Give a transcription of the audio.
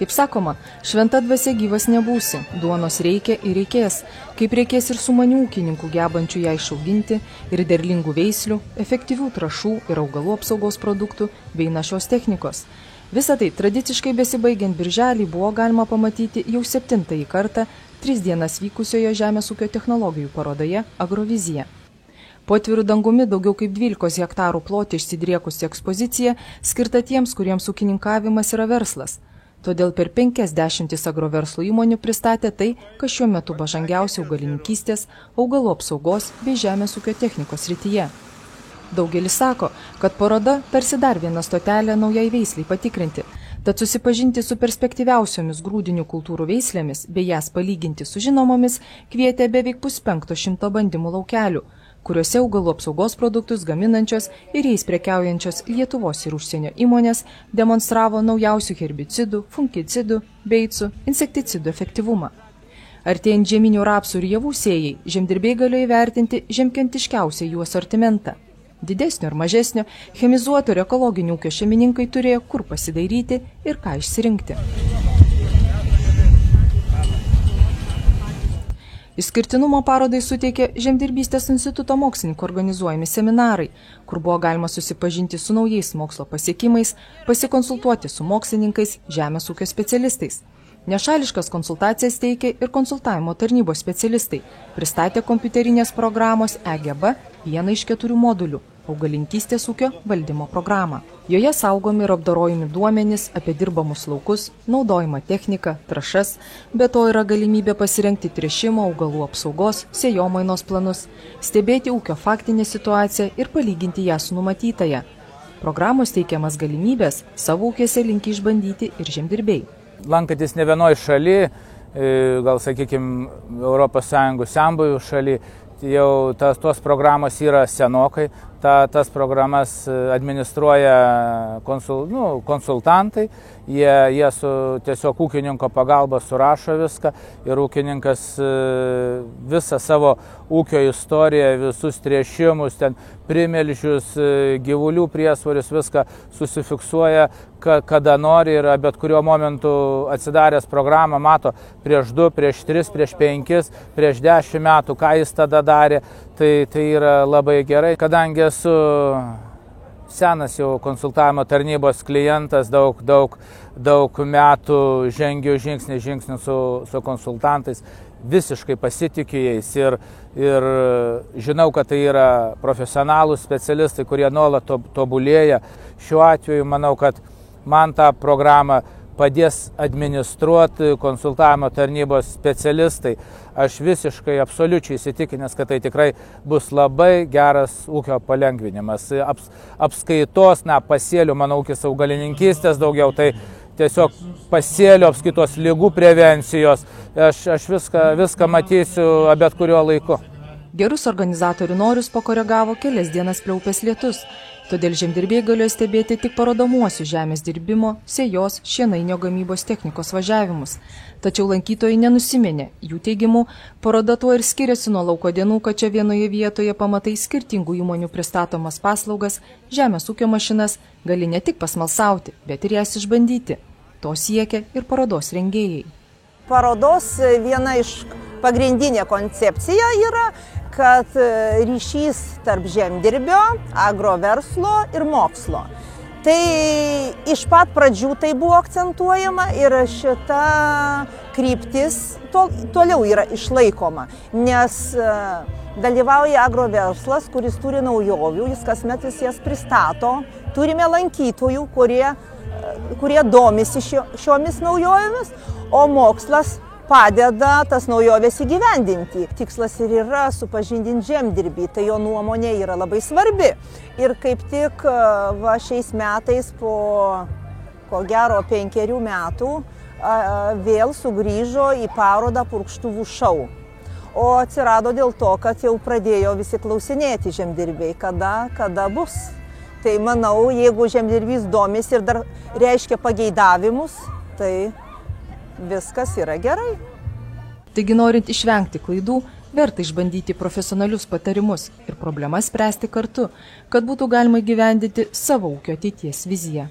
Kaip sakoma, šventa dvasia gyvas nebūsi, duonos reikia ir reikės, kaip reikės ir sumanių ūkininkų gebančių ją išauginti ir derlingų veislių, efektyvių trąšų ir augalų apsaugos produktų bei našios technikos. Visą tai tradiciškai besibaigiant birželį buvo galima pamatyti jau 7. kartą 3 dienas vykusioje žemės ūkio technologijų parodoje Agrovizija. Po atvirų dangumi daugiau kaip 12 hektarų plote išsidriekusi ekspozicija skirta tiems, kuriems ūkininkavimas yra verslas. Todėl per 50 agroverslo įmonių pristatė tai, kas šiuo metu pažangiausia augalininkystės, augalų apsaugos bei žemės ūkio technikos srityje. Daugelis sako, kad paroda tarsi dar viena stotelė naujai veisliai patikrinti, tad susipažinti su perspektyviausiomis grūdinių kultūrų veislėmis bei jas palyginti su žinomomis kvietė beveik 500 bandymų laukelių, kuriuose augalų apsaugos produktus gaminančios ir jais prekiaujančios Lietuvos ir užsienio įmonės demonstravo naujausių herbicidų, fungicidų, beicų, insekticidų efektyvumą. Artėjant žieminių rapsų ir javų sėjai, žemdirbiai galėjo įvertinti žemkentiškiausią jų asortimentą. Didesnio ir mažesnio, chemizuoto ir ekologinių ūkio šeimininkai turėjo kur pasidairyti ir ką išsirinkti. Išskirtinumo parodai suteikė Žemdirbystės instituto mokslininkų organizuojami seminarai, kur buvo galima susipažinti su naujais mokslo pasiekimais, pasikonsultuoti su mokslininkais, žemės ūkio specialistais. Nešališkas konsultacijas teikė ir konsultavimo tarnybos specialistai, pristatė kompiuterinės programos EGB vieną iš 4 modulių – augalininkystės ūkio valdymo programą. Joje saugomi ir apdorojami duomenys apie dirbamus laukus, naudojimą techniką, trąšas, be to yra galimybė pasirengti tręšimo, augalų apsaugos, sėjomainos planus, stebėti ūkio faktinę situaciją ir palyginti ją su numatytąją. Programos teikiamas galimybės savo ūkėse linki išbandyti ir žemdirbiai. Lankantis ne vienoje šalyje, gal sakykime, ES senbuvių šalyje, jau tos programos yra senokai, tas programas administruoja konsultantai, jie su tiesiog ūkininko pagalba surašo viską ir ūkininkas visą savo ūkio istoriją, visus tręšimus, primelžius, gyvulių priesvorius, viską susifiksuoja, kada nori ir bet kuriuo momentu atsidaręs programą mato prieš 2, prieš 3, prieš 5, prieš 10 metų, ką jis tada darė, tai yra labai gerai. Kadangi esu senas jau konsultavimo tarnybos klientas, daug metų žengiu žingsnį su konsultantais, visiškai pasitikiu jais ir žinau, kad tai yra profesionalūs specialistai, kurie nuolat tobulėja. Šiuo atveju manau, kad man tą programą padės administruoti konsultavimo tarnybos specialistai. Aš visiškai absoliučiai įsitikinęs, kad tai tikrai bus labai geras ūkio palengvinimas. Apskaitos, pasėlių, mano ūkis augalininkystės daugiau, tai tiesiog pasėlių apskaitos, ligų prevencijos. Aš viską matysiu bet kuriuo laiku. Gerus organizatorių norius pakoregavo kelias dienas pliaupęs lietus. Todėl žemdirbiai galėjo stebėti tik parodomuosius žemės dirbimo, sėjos, šienainio gamybos technikos važiavimus. Tačiau lankytojai nenusiminė. Jų teigimu, paroda tuo ir skiriasi nuo lauko dienų, kad čia vienoje vietoje pamatai skirtingų įmonių pristatomas paslaugas, žemės ūkio mašinas, gali ne tik pasmalsauti, bet ir jas išbandyti. To siekia ir parodos rengėjai. Parodos viena iš pagrindinė koncepcija yra, kad ryšys tarp žemdirbio, agroverslo ir mokslo. Tai iš pat pradžių tai buvo akcentuojama ir šita kryptis toliau yra išlaikoma, nes dalyvauja agroverslas, kuris turi naujovių, jis kasmet jas pristato. Turime lankytojų, kurie domisi šiomis naujovėmis, o mokslas padeda tas naujovės įgyvendinti. Tikslas ir yra supažindinti žemdirbį, tai jo nuomonė yra labai svarbi. Ir kaip tik šiais metais po gero 5 metų vėl sugrįžo į parodą purkštuvų šou. O atsirado dėl to, kad jau pradėjo visi klausinėti žemdirbiai, kada bus. Tai manau, jeigu žemdirbys domisi ir dar reiškia pageidavimus, tai viskas yra gerai. Taigi, norint išvengti klaidų, verta išbandyti profesionalius patarimus ir problemas spręsti kartu, kad būtų galima įgyvendinti savo ūkio ateities viziją.